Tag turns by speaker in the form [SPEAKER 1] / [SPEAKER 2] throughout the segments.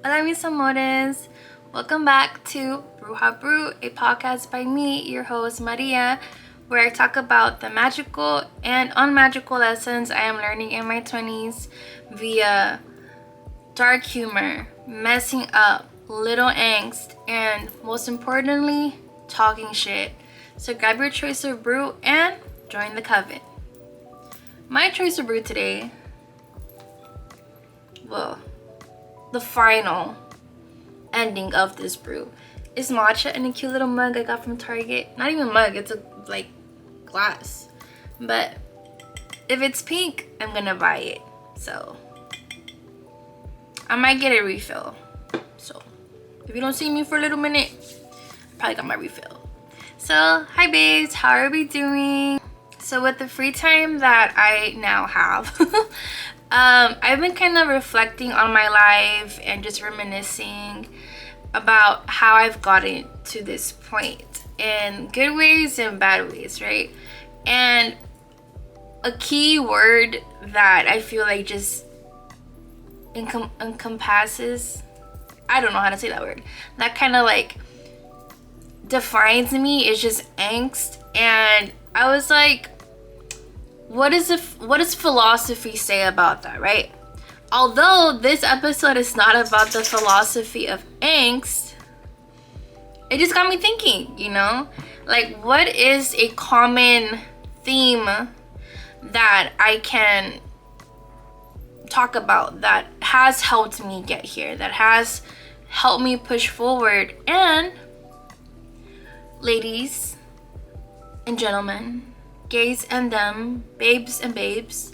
[SPEAKER 1] Hola mis amores, welcome back to Brew, a podcast by me, your host Maria, where I talk about the magical and unmagical lessons I am learning in my 20s via dark humor, messing up, little angst, and most importantly, talking shit. So grab your choice of brew and join the coven. My choice of brew today, well, the final ending of this brew is matcha in a cute little mug I got from Target. Not even mug, it's a glass. But if it's pink, I'm gonna buy it. So I might get a refill. So if you don't see me for a little minute, I probably got my refill. So hi babes, how are we doing? So with the free time that I now have, I've been kind of reflecting on my life and just reminiscing about how I've gotten to this point in good ways and bad ways, right? And a key word that I feel like just encompasses, I don't know how to say that word, that kind of like defines me is just angst. And I was like, what does philosophy say about that, right? Although this episode is not about the philosophy of angst, it just got me thinking, like what is a common theme that I can talk about that has helped me get here, that has helped me push forward. And ladies and gentlemen, gays and them, babes and babes,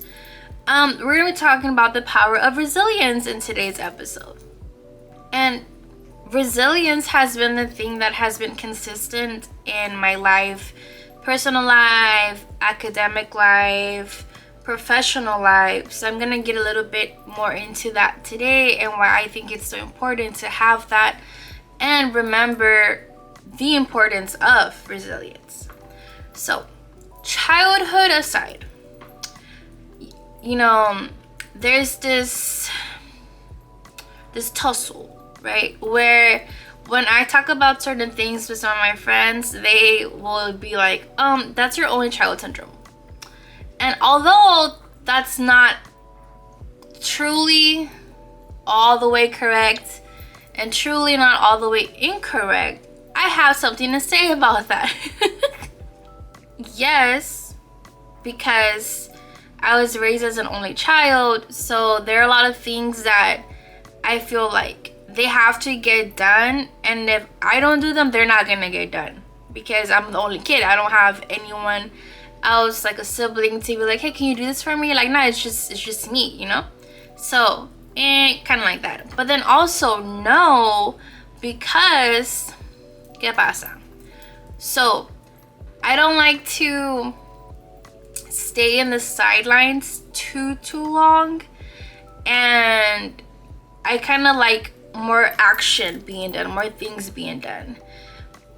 [SPEAKER 1] we're gonna be talking about the power of resilience in today's episode. And resilience has been the thing that has been consistent in my life, personal life, academic life, professional life. So I'm gonna get a little bit more into that today and why I think it's so important to have that and remember the importance of resilience. So childhood aside, there's this tussle, right? Where when I talk about certain things with some of my friends, they will be like, that's your only child syndrome. And although that's not truly all the way correct and truly not all the way incorrect, I have something to say about that. Yes, because I was raised as an only child, so there are a lot of things that I feel like they have to get done, and if I don't do them, they're not gonna get done because I'm the only kid. I don't have anyone else, like a sibling, to be like, hey, can you do this for me? Like, no, it's just me, So kind of like that. But then also no, because ¿qué pasa? So I don't like to stay in the sidelines too long, and I kind of like more action being done, more things being done.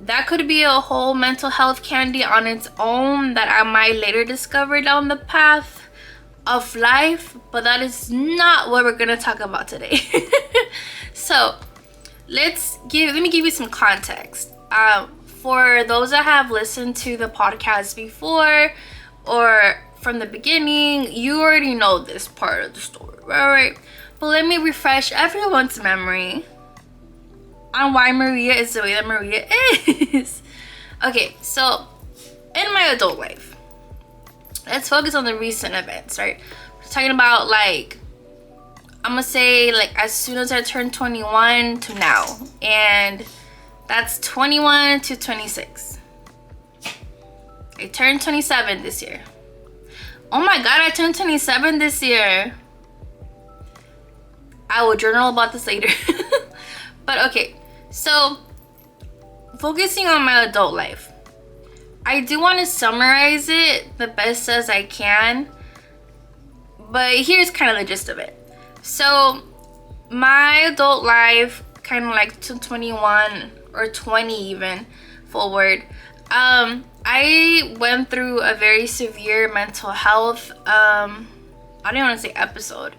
[SPEAKER 1] That could be a whole mental health candy on its own that I might later discover down the path of life, but that is not what we're gonna talk about today. So let me give you some context. For those that have listened to the podcast before or from the beginning, you already know this part of the story, right? But let me refresh everyone's memory on why Maria is the way that Maria is. Okay, so in my adult life, let's focus on the recent events, right? We're talking about I'm gonna say as soon as I turned 21 to now, and that's 21 to 26. I turned 27 this year. Oh my god, I turned 27 this year. I will journal about this later. But okay, so focusing on my adult life, I do want to summarize it the best as I can, but here's kind of the gist of it. So my adult life, kind of to 21 or 20 even forward, I went through a very severe mental health, I don't want to say episode,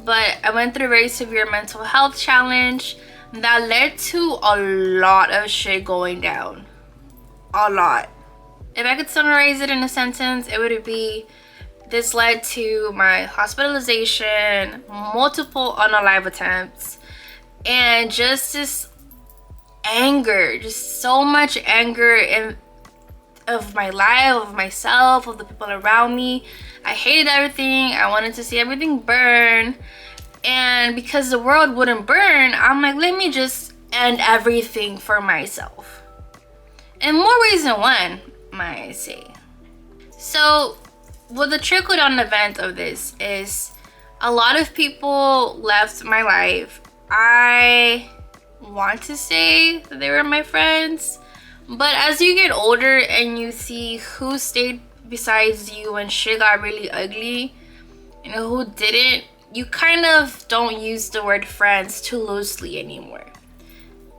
[SPEAKER 1] but I went through a very severe mental health challenge that led to a lot of shit going down. A lot. If I could summarize it in a sentence, it would be, this led to my hospitalization, multiple unalive attempts, and just this anger, just so much anger in of my life, of myself, of the people around me. I hated everything. I wanted to see everything burn. And because the world wouldn't burn, I'm like, let me just end everything for myself. In more ways than one, might I say. So, well, the trickle down event of this is a lot of people left my life. I want to say that they were my friends, but as you get older and you see who stayed besides you when shit got really ugly and who didn't, you kind of don't use the word friends too loosely anymore.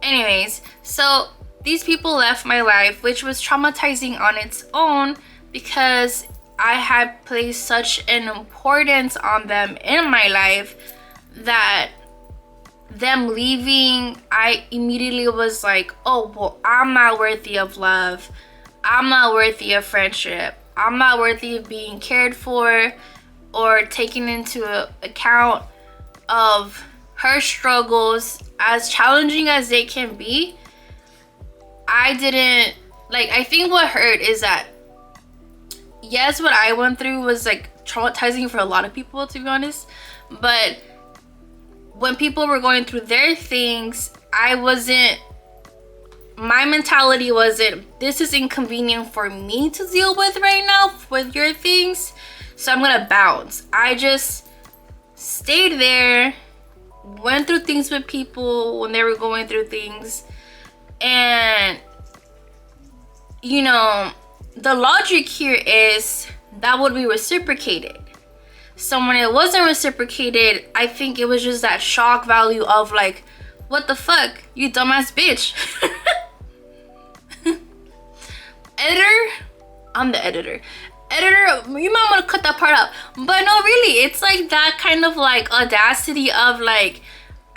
[SPEAKER 1] Anyways, so these people left my life, which was traumatizing on its own because I had placed such an importance on them in my life that them leaving, I immediately was like, oh, well, I'm not worthy of love. I'm not worthy of friendship. I'm not worthy of being cared for or taken into account of her struggles, as challenging as they can be. I didn't, like, I think what hurt is that, yes, what I went through was like traumatizing for a lot of people, to be honest, but when people were going through their things, my mentality wasn't, this is inconvenient for me to deal with right now with your things, so I'm gonna bounce. I just stayed there, went through things with people when they were going through things, and you know, the logic here is that would be reciprocated. So when it wasn't reciprocated, I think it was just that shock value of like, what the fuck, you dumbass bitch. Editor, I'm the editor. Editor, you might want to cut that part out. But no, really, it's like that kind of like audacity of like,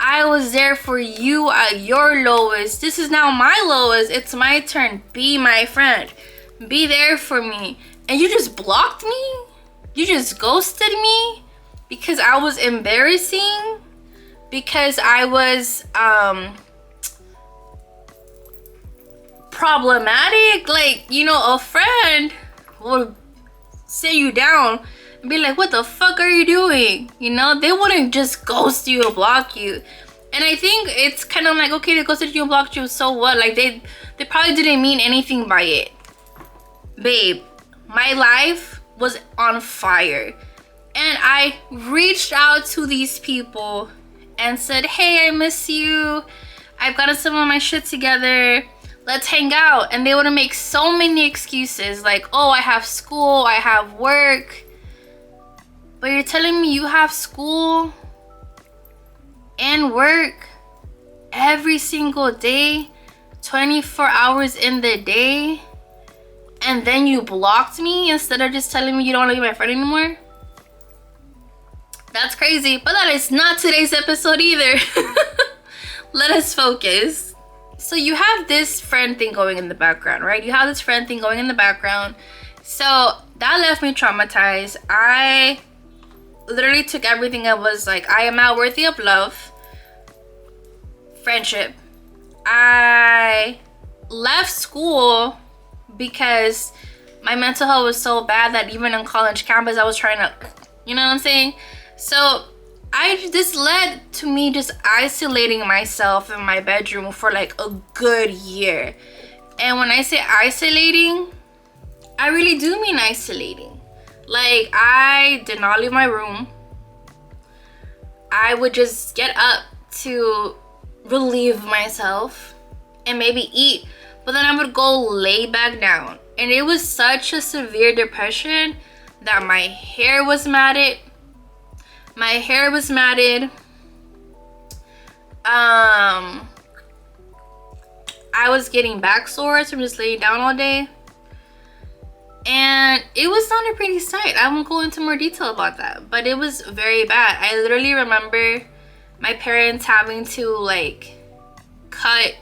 [SPEAKER 1] I was there for you at your lowest. This is now my lowest. It's my turn. Be my friend. Be there for me. And you just blocked me? You just ghosted me? Because I was embarrassing? Because I was problematic? Like, you know, a friend would sit you down and be like, what the fuck are you doing? You know, they wouldn't just ghost you or block you. And I think it's kind of like, okay, they ghosted you and blocked you, so what? Like, they probably didn't mean anything by it. Babe, my life was on fire. And I reached out to these people and said, hey, I miss you. I've gotten some of my shit together. Let's hang out. And they would make so many excuses like, oh, I have school, I have work. But you're telling me you have school and work every single day, 24 hours in the day, and then you blocked me instead of just telling me you don't want to be my friend anymore? That's crazy, but that is not today's episode either. Let us focus. So you have this friend thing going in the background, right? You have this friend thing going in the background. So that left me traumatized. I literally took everything and was like, I am not worthy of love, friendship. I left school because my mental health was so bad that even on college campus, I was trying to, you know what I'm saying? So this led to me just isolating myself in my bedroom for like a good year. And when I say isolating, I really do mean isolating. Like, I did not leave my room. I would just get up to relieve myself and maybe eat, but then I would go lay back down. And it was such a severe depression that my hair was matted. I was getting back sores from just laying down all day. And it was not a pretty sight. I won't go into more detail about that, but it was very bad. I literally remember my parents having to like cut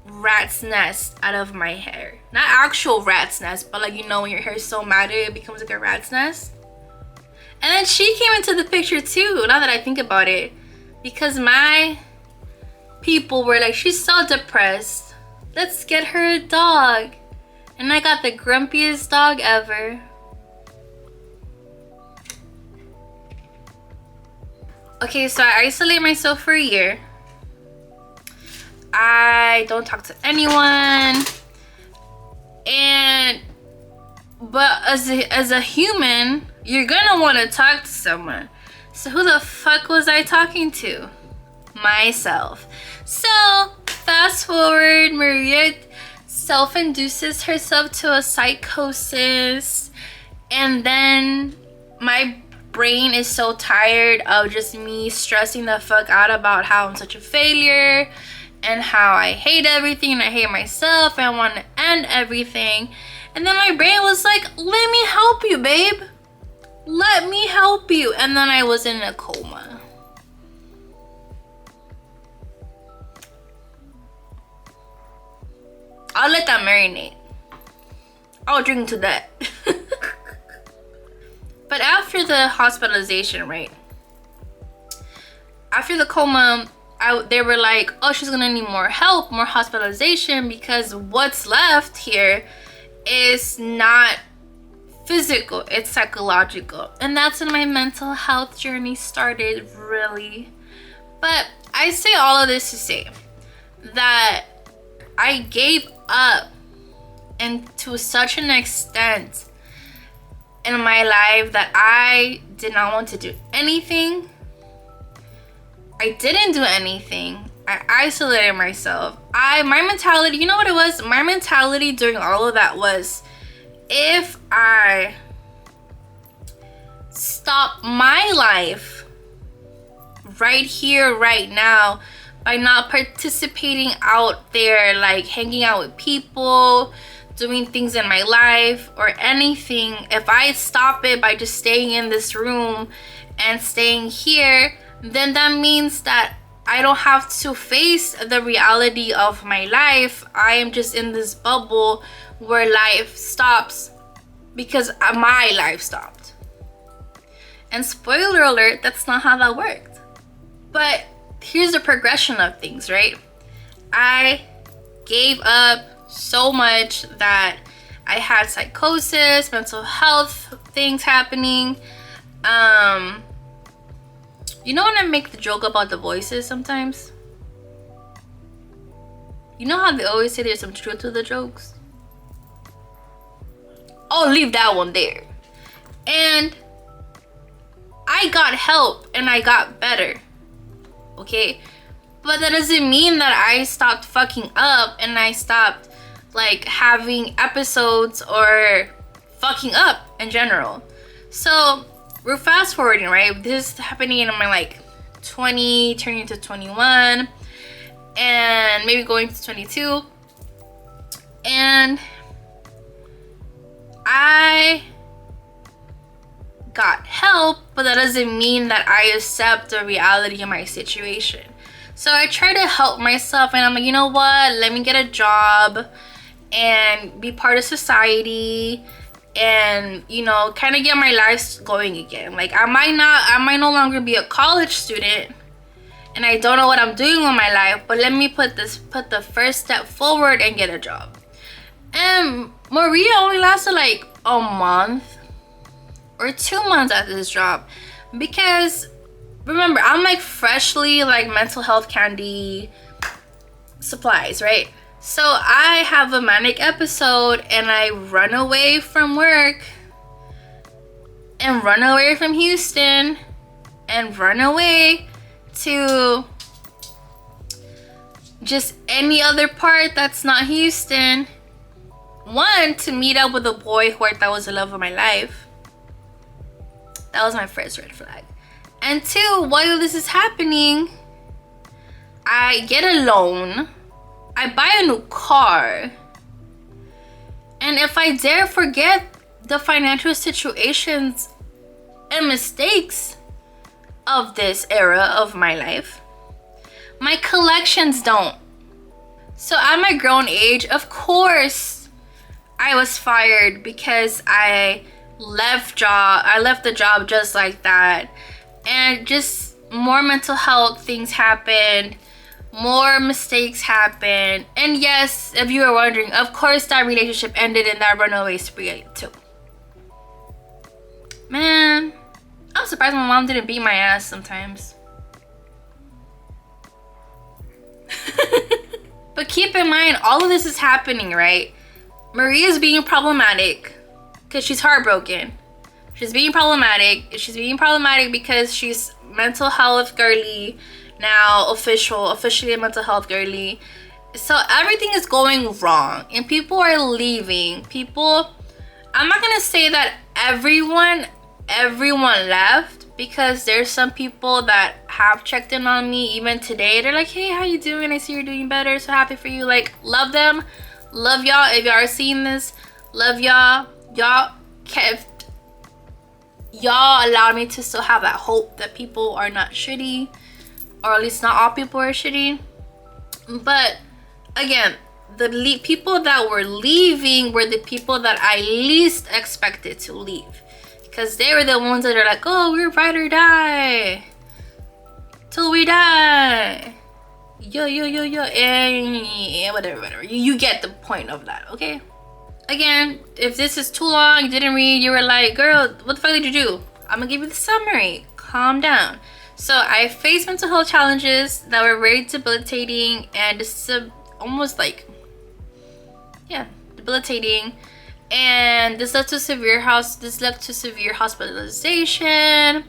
[SPEAKER 1] rat's nest out of my hair. Not actual rat's nest, but like, you know, when your hair is so matted it becomes like a rat's nest. And then she came into the picture too, now that I think about it, because my people were like, she's so depressed, let's get her a dog. And I got the grumpiest dog ever. Okay, so I isolate myself for a year. I don't talk to anyone. But as a human, you're gonna want to talk to someone. So who the fuck was I talking to? Myself. So fast forward, Maria self-induces herself to a psychosis, and then my brain is so tired of just me stressing the fuck out about how I'm such a failure and how I hate everything and I hate myself and I want to end everything. And then my brain was like, let me help you, babe. Let me help you. And then I was in a coma. I'll let that marinate. I'll drink to that. But after the hospitalization, right? After the coma, they were like, oh, she's gonna need more help, more hospitalization, because what's left here is not physical, it's psychological. And that's when my mental health journey started, really. But I say all of this to say that I gave up, and to such an extent in my life that I did not want to do anything. I didn't do anything. I isolated myself. My mentality, you know what it was? My mentality during all of that was, if I stop my life right here, right now, by not participating out there, like hanging out with people, doing things in my life or anything, if I stop it by just staying in this room and staying here, then that means that I don't have to face the reality of my life. I am just in this bubble where life stops because my life stopped. And spoiler alert, that's not how that worked. But here's the progression of things, right? I gave up so much that I had psychosis, mental health things happening. You know when I make the joke about the voices sometimes? You know how they always say there's some truth to the jokes? I'll leave that one there. And I got help and I got better. Okay? But that doesn't mean that I stopped fucking up and I stopped like having episodes or fucking up in general. So we're fast forwarding, right? This is happening in my like 20, turning to 21, and maybe going to 22. And I got help, but that doesn't mean that I accept the reality of my situation. So I try to help myself, and I'm like, you know what? Let me get a job and be part of society, and you know, kind of get my life going again. Like I might no longer be a college student and I don't know what I'm doing with my life, but let me put the first step forward and get a job. And Maria only lasted like a month or 2 months at this job, because remember, I'm like freshly like mental health candy supplies, right? So I have a manic episode and I run away from work and run away from Houston and run away to just any other part that's not Houston. One, to meet up with a boy who I thought was the love of my life. That was my first red flag. And two, while this is happening, I get a loan. I buy a new car, and And if I dare forget the financial situations and mistakes of this era of my life, my collections don't. So at my grown age, of course, I was fired because I left the job just like that. And just more mental health things happened. More mistakes happened. And yes, if you were wondering, of course that relationship ended in that runaway spree too. Man, I'm surprised my mom didn't beat my ass sometimes. But keep in mind, all of this is happening, right? Maria's being problematic because she's heartbroken. She's being problematic. She's being problematic because she's mental health girly now, officially a mental health girly. So everything is going wrong and people are leaving. I'm not gonna say that everyone left, because there's some people that have checked in on me even today. They're like, hey, how you doing? I see you're doing better. So happy for you. Like, love them. Love y'all. If y'all are seeing this, love y'all. Y'all allowed me to still have that hope that people are not shitty, or at least not all people are shitty. But again, the people that were leaving were the people that I least expected to leave, because they were the ones that are like, oh, we're ride or die till we die, yo, and whatever. You get the point of that, okay? Again, if this is too long, you didn't read, you were like, girl, what the fuck did you do? I'm gonna give you the summary. Calm down. So I faced mental health challenges that were very debilitating and almost like, yeah, debilitating. And this led to severe hospitalization.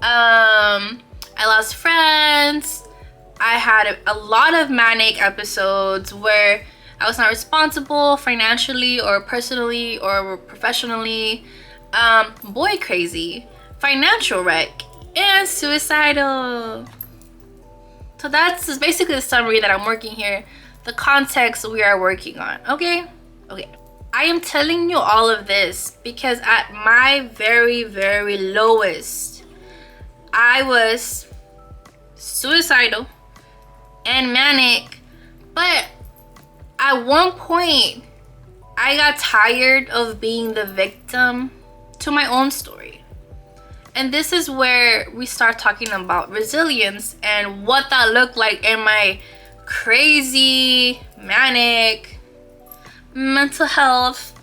[SPEAKER 1] I lost friends. I had a lot of manic episodes where I was not responsible financially or personally or professionally. Boy crazy, financial wreck, and suicidal. So that's basically the summary that I'm working here, the context we are working on, okay? I am telling you all of this because at my very, very lowest, I was suicidal and manic, but at one point, I got tired of being the victim to my own story. And this is where we start talking about resilience and what that looked like in my crazy, manic, mental health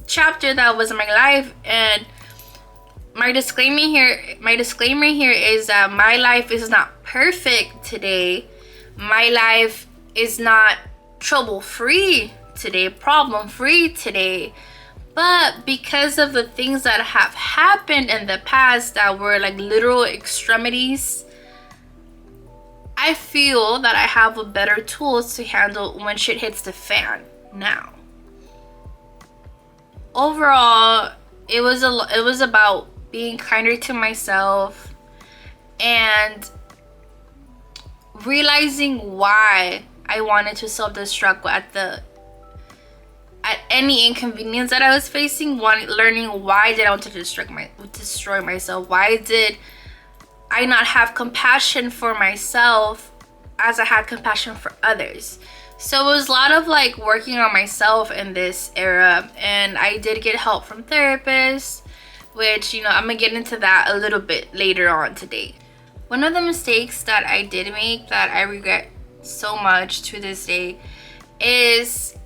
[SPEAKER 1] chapter that was in my life. And my disclaimer here is that my life is not perfect today. My life is not trouble-free today, problem-free today. But because of the things that have happened in the past that were like literal extremities, I feel that I have a better tools to handle when shit hits the fan now. Overall, it was about being kinder to myself and realizing why I wanted to self-destruct at any inconvenience that I was facing. Learning why did I want to destroy myself? Why did I not have compassion for myself as I had compassion for others? So it was a lot of like working on myself in this era, and I did get help from therapists, which, you know, I'm gonna get into that a little bit later on today. One of the mistakes that I did make that I regret so much to this day is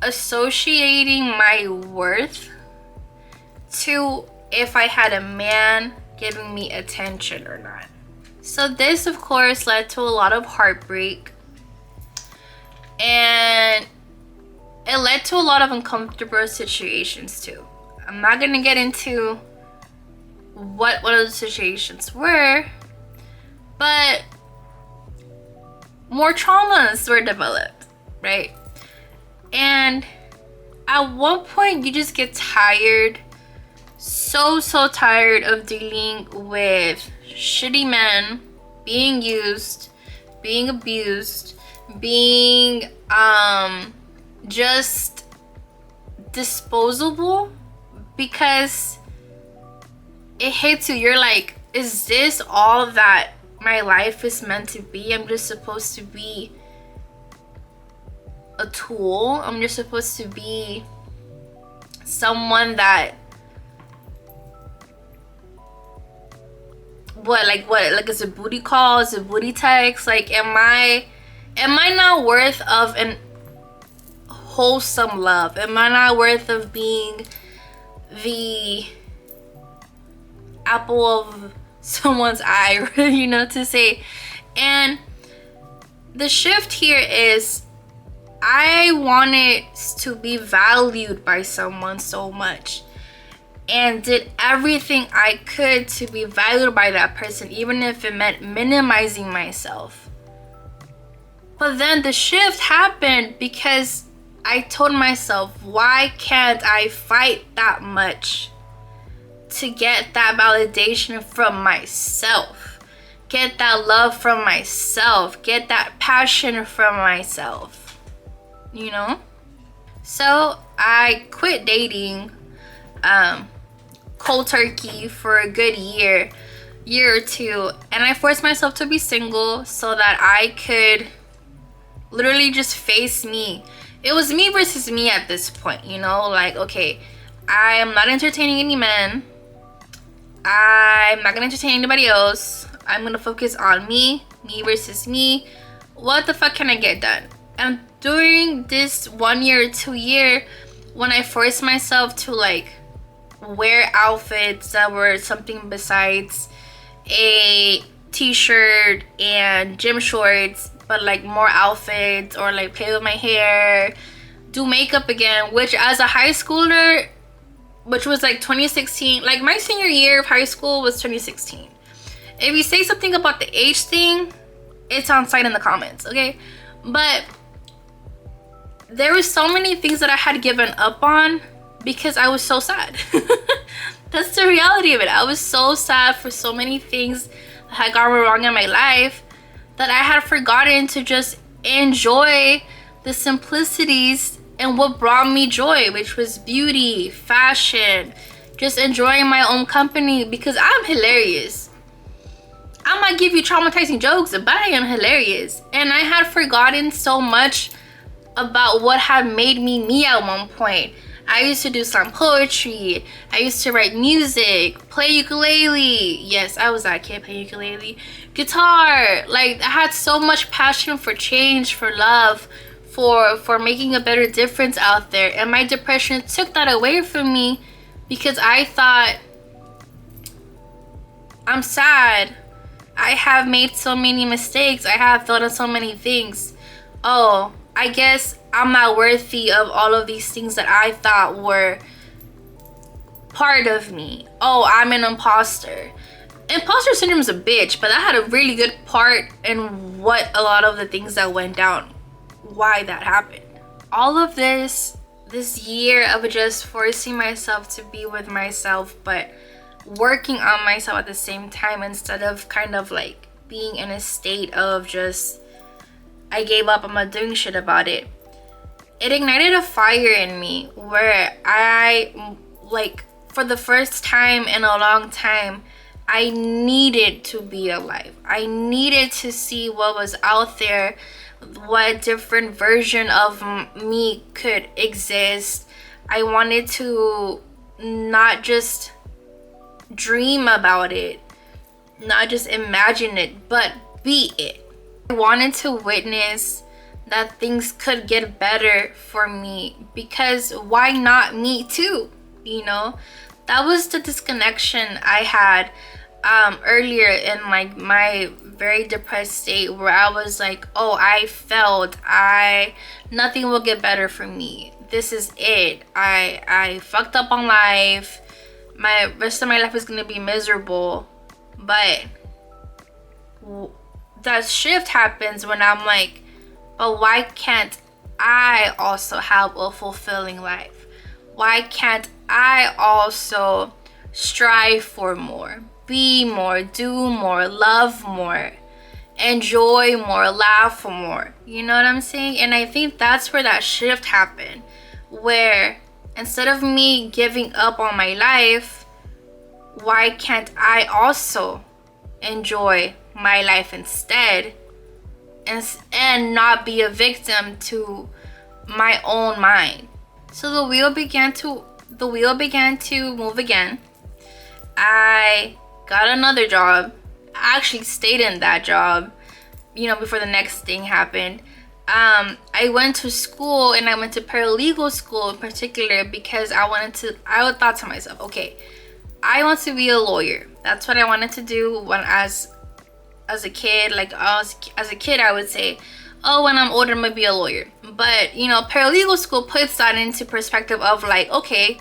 [SPEAKER 1] associating my worth to if I had a man giving me attention or not. So this, of course, led to a lot of heartbreak, and it led to a lot of uncomfortable situations too. I'm not gonna get into what one of the situations were, but more traumas were developed, right? And at one point you just get tired, so tired of dealing with shitty men, being used, being abused, being just disposable, because it hits you. You're like, is this all that my life is meant to be? I'm just supposed to be a tool. I'm just supposed to be someone that what like is a booty call, is a booty text? Like, am I not worth of an wholesome love? Am I not worth of being the apple of someone's eye, you know, to say? And the shift here is, I wanted to be valued by someone so much, and did everything I could to be valued by that person, even if it meant minimizing myself. But then the shift happened because I told myself, why can't I fight that much to get that validation from myself? Get that love from myself. Get that passion from myself. You know? So I quit dating cold turkey for a good year or two, and I forced myself to be single so that I could literally just face me. It was me versus me at this point, you know? Like, okay, I am not entertaining any men. I'm not gonna entertain anybody else. I'm gonna focus on me versus me. What the fuck can I get done? And during this 1 year, 2 year, when I forced myself to like wear outfits that were something besides a t-shirt and gym shorts, but like more outfits, or like play with my hair, do makeup again, which as a high schooler, which was like 2016, like my senior year of high school was 2016. If you say something about the age thing, it's on site in the comments, okay? But there were so many things that I had given up on because I was so sad. That's the reality of it. I was so sad for so many things that had gone wrong in my life that I had forgotten to just enjoy the simplicities and what brought me joy, which was beauty, fashion, just enjoying my own company, because I'm hilarious. I might give you traumatizing jokes, but I am hilarious. And I had forgotten so much about what had made me me at one point. I used to do slam poetry. I used to write music, play ukulele. Yes, I was that kid playing ukulele. Guitar. Like, I had so much passion for change, for love, for making a better difference out there. And my depression took that away from me because I thought, I'm sad. I have made so many mistakes. I have thought of so many things. Oh, I guess I'm not worthy of all of these things that I thought were part of me. Oh, I'm an imposter. Imposter syndrome is a bitch, but that had a really good part in what a lot of the things that went down, why that happened. All of this year of just forcing myself to be with myself, but working on myself at the same time, instead of kind of like being in a state of just, I gave up, I'm not doing shit about it. It ignited a fire in me where I, like, for the first time in a long time, I needed to be alive. I needed to see what was out there, what different version of me could exist. I wanted to not just dream about it, not just imagine it, but be it. I wanted to witness that things could get better for me, because why not me too? You know, that was the disconnection I had earlier in like my very depressed state, where I was like, oh, I failed, nothing will get better for me, this is it, I fucked up on life, my rest of my life is gonna be miserable. But that shift happens when I'm like, but why can't I also have a fulfilling life? Why can't I also strive for more, be more, do more, love more, enjoy more, laugh more? You know what I'm saying? And I think that's where that shift happened, where instead of me giving up on my life, why can't I also enjoy my life instead, and not be a victim to my own mind? So the wheel began to move again. I got another job. I actually stayed in that job, before the next thing happened. I went to school, and I went to paralegal school in particular because I thought to myself, okay, I want to be a lawyer. That's what I wanted to do when as a kid. Like as a kid, I would say, oh, when I'm older, I'm gonna be a lawyer. But paralegal school puts that into perspective of like, okay,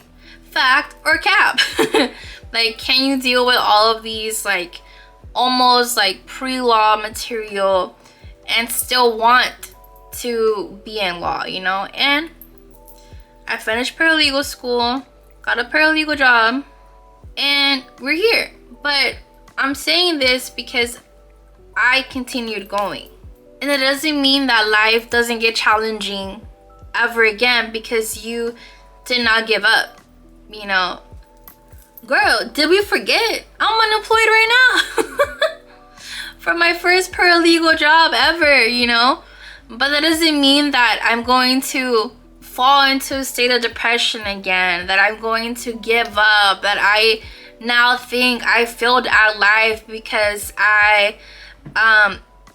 [SPEAKER 1] fact or cap. Like, can you deal with all of these like almost like pre-law material and still want to be in law, And I finished paralegal school, got a paralegal job, and we're here. But I'm saying this because I continued going. And it doesn't mean that life doesn't get challenging ever again because you did not give up, Girl, did we forget? I'm unemployed right now. For my first paralegal job ever, But that doesn't mean that I'm going to fall into a state of depression again, that I'm going to give up, that I now think I failed at life because I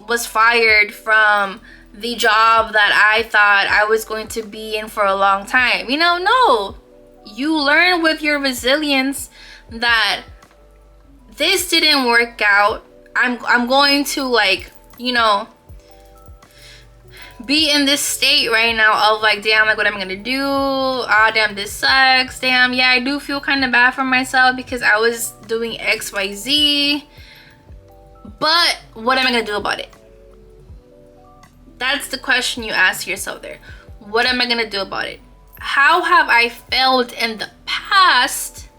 [SPEAKER 1] was fired from the job that I thought I was going to be in for a long time. No. You learn with your resilience that this didn't work out. I'm going to be in this state right now of like, damn, like what am I gonna do? Ah, damn, this sucks. Damn, yeah, I do feel kind of bad for myself because I was doing XYZ. But what am I gonna do about it? That's the question you ask yourself there. What am I gonna do about it? How have I failed in the past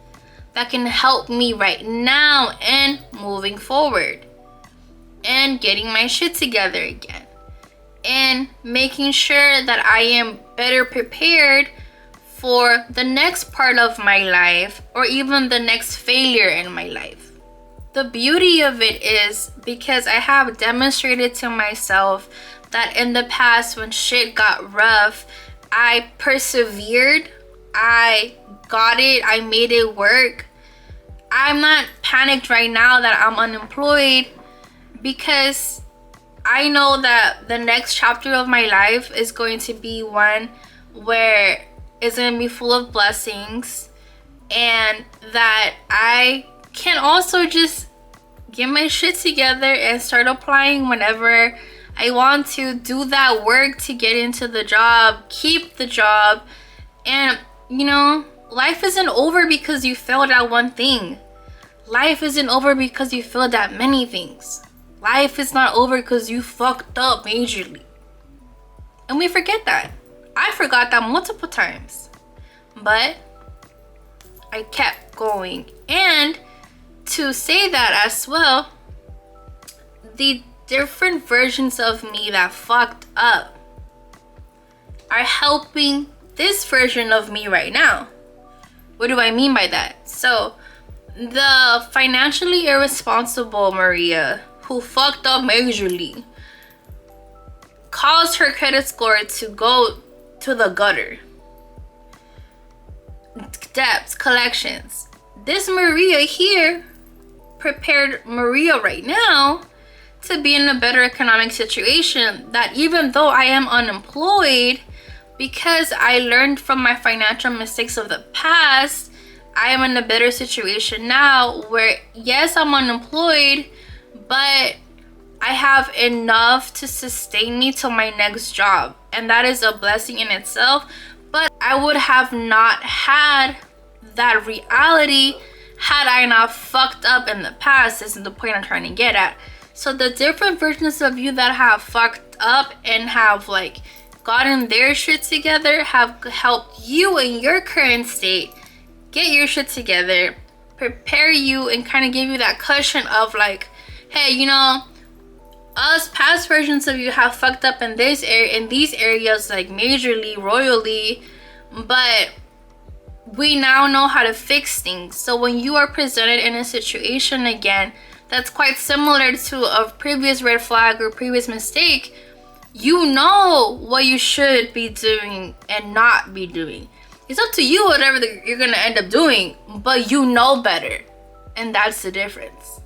[SPEAKER 1] that can help me right now and moving forward and getting my shit together again and making sure that I am better prepared for the next part of my life or even the next failure in my life? The beauty of it is because I have demonstrated to myself that in the past when shit got rough, I persevered, I got it, I made it work. I'm not panicked right now that I'm unemployed because I know that the next chapter of my life is going to be one where it's going to be full of blessings, and that I can also just get my shit together and start applying whenever I want to, do that work to get into the job, keep the job. And life isn't over because you failed at one thing. Life isn't over because you failed at many things. Life is not over because you fucked up majorly. And we forget that. I forgot that multiple times. But I kept going. And to say that as well, the different versions of me that fucked up are helping this version of me right now. What do I mean by that? So, the financially irresponsible Maria, who fucked up majorly, caused her credit score to go to the gutter. Debts, collections. This Maria here prepared Maria right now to be in a better economic situation, that even though I am unemployed, because I learned from my financial mistakes of the past, I am in a better situation now where, yes, I'm unemployed, but I have enough to sustain me till my next job. And that is a blessing in itself. But I would have not had that reality had I not fucked up in the past. This is the point I'm trying to get at. So the different versions of you that have fucked up and have gotten their shit together have helped you in your current state get your shit together, prepare you, and kind of give you that cushion of hey, us past versions of you have fucked up in these areas majorly, royally, but we now know how to fix things. So when you are presented in a situation again that's quite similar to a previous red flag or previous mistake, you know what you should be doing and not be doing. It's up to you whatever you're gonna end up doing, but you know better. And that's the difference.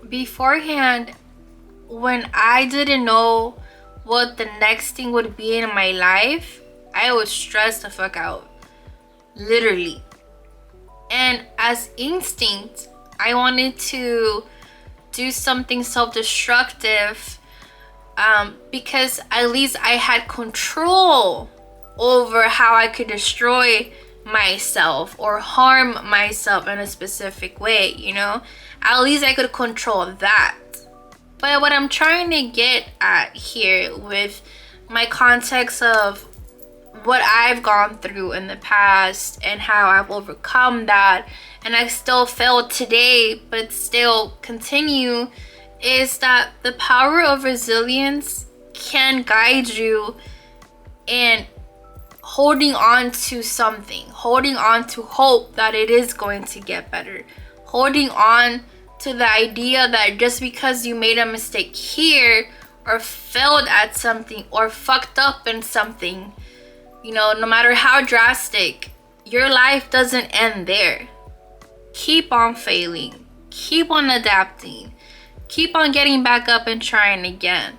[SPEAKER 1] Beforehand, when I didn't know what the next thing would be in my life, I would stress the fuck out. Literally. And as instinct, I wanted to do something self-destructive because at least I had control over how I could destroy myself or harm myself in a specific way, you know? At least I could control that. But what I'm trying to get at here with my context of what I've gone through in the past and how I've overcome that, and I still fail today but still continue, is that the power of resilience can guide you in holding on to something, holding on to hope that it is going to get better, holding on to the idea that just because you made a mistake here or failed at something or fucked up in something, you know, no matter how drastic, your life doesn't end there. Keep on failing, keep on adapting, keep on getting back up and trying again.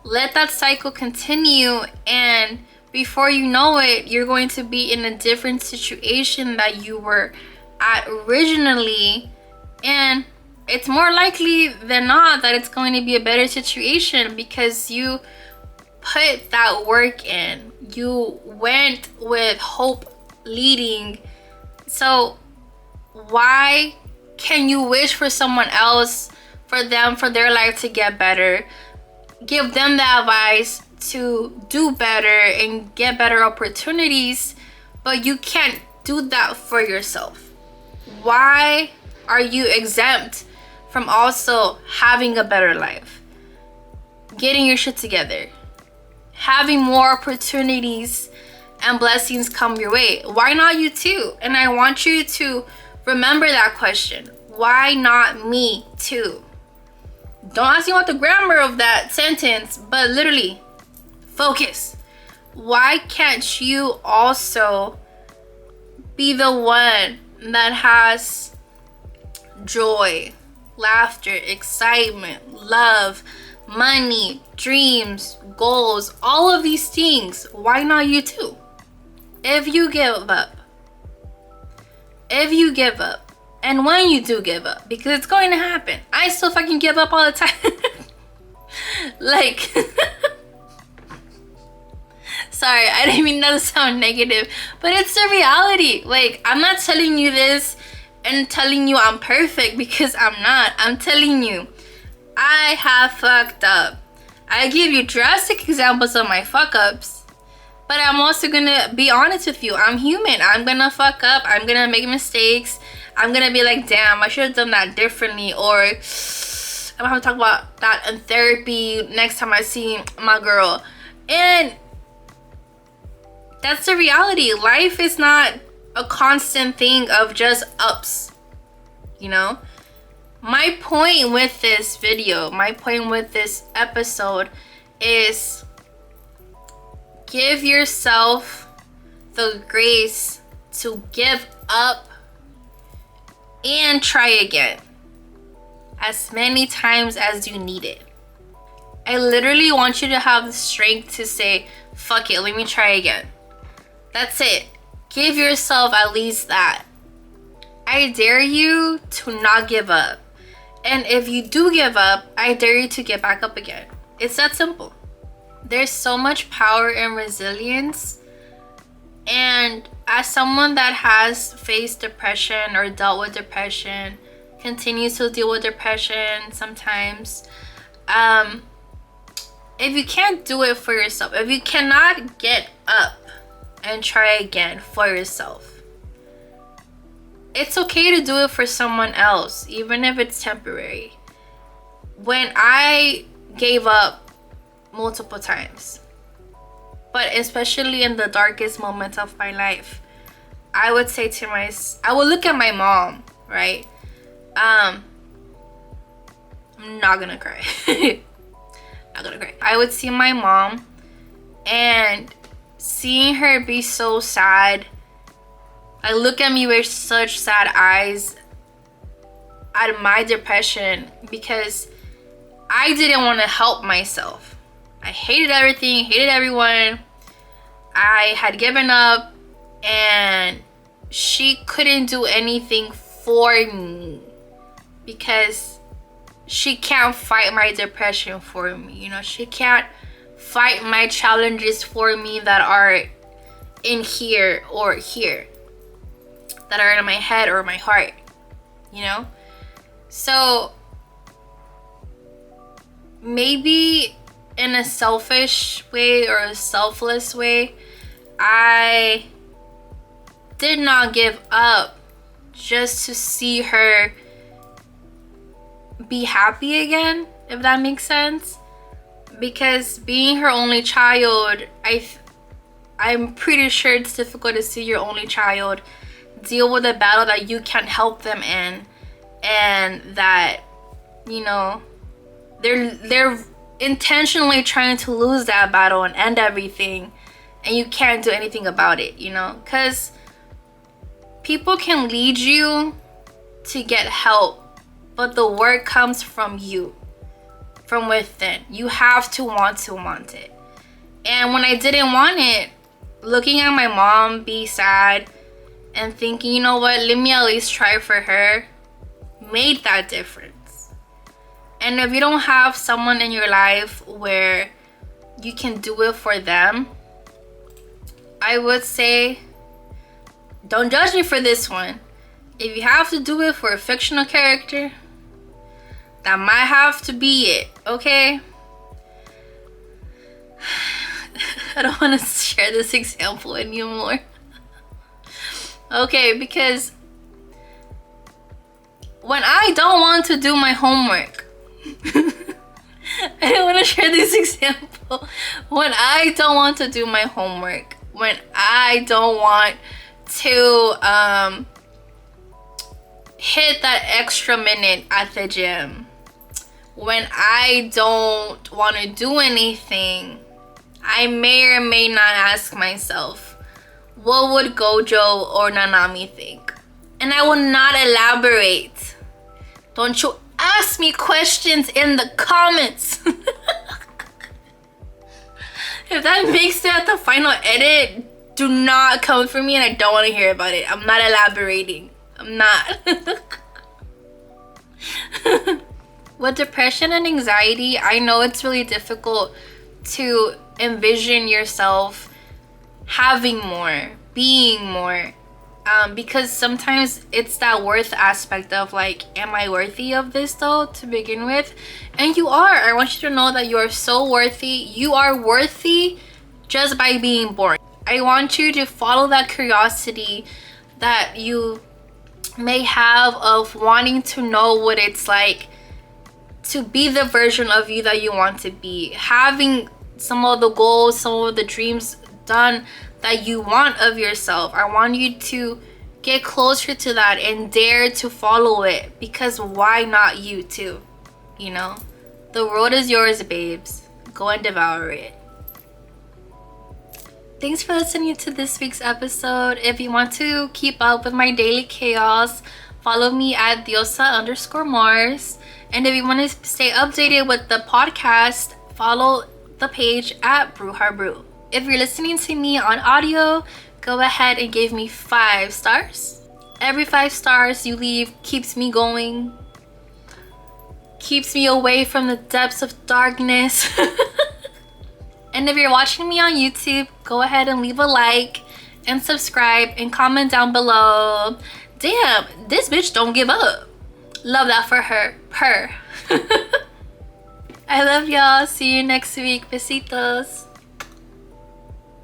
[SPEAKER 1] Let that cycle continue, and before you know it, you're going to be in a different situation that you were at originally, and it's more likely than not that it's going to be a better situation because you put that work in. You went with hope leading. So why can you wish for someone else, for their life to get better? Give them the advice to do better and get better opportunities, but you can't do that for yourself. Why are you exempt from also having a better life, getting your shit together, having more opportunities and blessings come your way? Why not you too? And I want you to remember that question. Why not me too? Don't ask me about the grammar of that sentence, but literally focus. Why can't you also be the one that has joy, laughter, excitement, love, money, dreams, goals, all of these things? Why not you too? If you give up, and when you do give up, because it's going to happen. I still fucking give up all the time. Like, sorry, I didn't mean that to sound negative, but it's the reality. Like, I'm not telling you this and telling you I'm perfect, because I'm not. I'm telling you, I have fucked up. I give you drastic examples of my fuck ups, but I'm also gonna be honest with you. I'm human. I'm gonna fuck up. I'm gonna make mistakes. I'm gonna be like, damn, I should have done that differently, or I'm gonna have to talk about that in therapy next time I see my girl. And that's the reality. Life is not a constant thing of just ups, you know? My point with this video, my point with this episode is give yourself the grace to give up and try again as many times as you need it. I literally want you to have the strength to say, fuck it, let me try again. That's it. Give yourself at least that. I dare you to not give up. And if you do give up, I dare you to get back up again. It's that simple. There's so much power in resilience. And as someone that has faced depression or dealt with depression, continues to deal with depression sometimes, if you can't do it for yourself, if you cannot get up and try again for yourself, it's okay to do it for someone else, even if it's temporary. When I gave up multiple times, but especially in the darkest moments of my life, I would say to I would look at my mom, right? I'm not gonna cry. Not gonna cry. I would see my mom, and seeing her be so sad, like look at me with such sad eyes at my depression, because I didn't want to help myself. I hated everything, hated everyone. I had given up, and she couldn't do anything for me because she can't fight my depression for me. You know, she can't fight my challenges for me that are in here or here, that are in my head or my heart, you know? So maybe in a selfish way or a selfless way, I did not give up just to see her be happy again, if that makes sense. Because being her only child, I'm pretty sure it's difficult to see your only child deal with a battle that you can't help them in, and that, you know, they're intentionally trying to lose that battle and end everything, and you can't do anything about it, you know? Because people can lead you to get help, but the work comes from you, from within. You have to want it. And when I didn't want it, looking at my mom be sad and thinking, you know what, let me at least try for her, made that difference. And if you don't have someone in your life where you can do it for them, I would say, don't judge me for this one. If you have to do it for a fictional character, that might have to be it, okay? I don't want to share this example anymore. Okay, because when I don't want to do my homework, I don't want to share this example. When I don't want to do my homework, when I don't want to hit that extra minute at the gym, when I don't want to do anything, I may or may not ask myself, what would Gojo or Nanami think? And I will not elaborate. Don't you ask me questions in the comments. If that makes it at the final edit, do not come for me, and I don't want to hear about it. I'm not elaborating. I'm not. With depression and anxiety, I know it's really difficult to envision yourself having more, being more, because sometimes it's that worth aspect of like, am I worthy of this though, to begin with? And you are. I want you to know that you are so worthy. You are worthy just by being born. I want you to follow that curiosity that you may have of wanting to know what it's like to be the version of you that you want to be, having some of the goals, some of the dreams done that you want of yourself. I want you to get closer to that and dare to follow it, because why not you too? You know, the world is yours, babes. Go and devour it. Thanks for listening to this week's episode. If you want to keep up with my daily chaos, follow me at diosa_mars. And if you want to stay updated with the podcast, follow the page at brew. If you're listening to me on audio, go ahead and give me 5 stars. Every 5 stars you leave keeps me going, keeps me away from the depths of darkness. And if you're watching me on YouTube, go ahead and leave a like and subscribe and comment down below. Damn, this bitch don't give up. Love that for her. I love y'all. See you next week. Besitos.